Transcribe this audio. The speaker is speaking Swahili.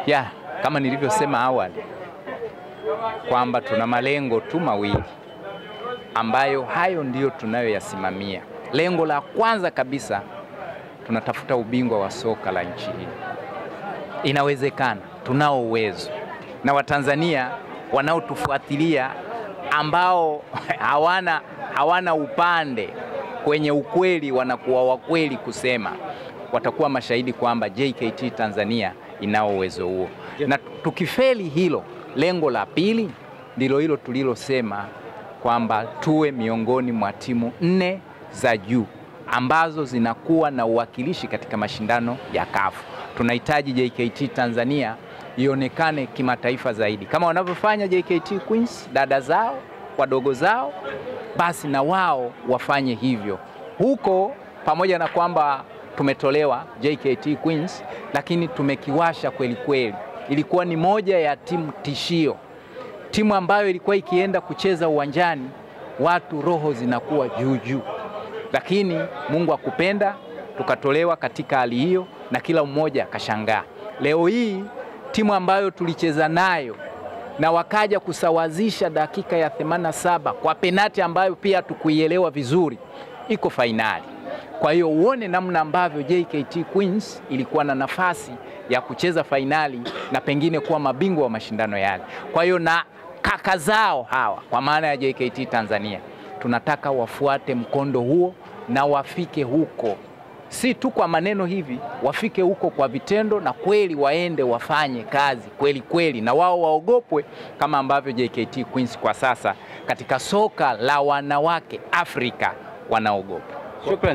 Ya, kama nilivyosema awali kwamba tuna malengo tu mawili ambayo hayo ndiyo tunayoyasimamia. Lengo la kwanza kabisa, tunatafuta ubingwa wa soka la nchi hii. Inawezekana, tunao uwezo. Na Watanzania wanaotufuatilia ambao hawana upande kwenye ukweli, wanakuwa wakweli kusema, watakuwa mashahidi kwamba JKT Tanzania inao uwezo huo. Na tukifeli hilo, lengo la pili ndilo hilo tulilosema kwamba tuwe miongoni mwa timu 4 za juu ambazo zinakuwa na uwakilishi katika mashindano ya CAF. Tunahitaji JKT Tanzania ionekane kimataifa zaidi. Kama wanavyofanya JKT Queens, dada zao, wadogo zao, basi na wao wafanye hivyo. Huko pamoja na kwamba tumetolewa JKT Queens, lakini tumekiwasha kweli kweli. Ilikuwa ni moja ya timu tishio. Timu ambayo ilikuwa ikienda kucheza uwanjani, watu roho zinakuwa juu. Lakini Mungu akupenda, tukatolewa katika hali hiyo na kila mmoja akashangaa. Leo hii timu ambayo tulicheza nayo na wakaja kusawazisha dakika ya 87 kwa penati ambayo pia tukuielewa vizuri, iko fainali. Kwa hiyo uone namna ambavyo JKT Queens ilikuwa na nafasi ya kucheza fainali na pengine kuwa mabingwa wa mashindano yale. Kwa hiyo na kaka zao hawa, kwa maana ya JKT Tanzania, tunataka wafuate mkondo huo na wafike huko. Si tu kwa maneno hivi, wafike huko kwa vitendo, na kweli waende wafanye kazi kweli kweli, na wao waogopwe kama ambavyo JKT Queens kwa sasa katika soka la wanawake Afrika wanaogopa. Shukrani.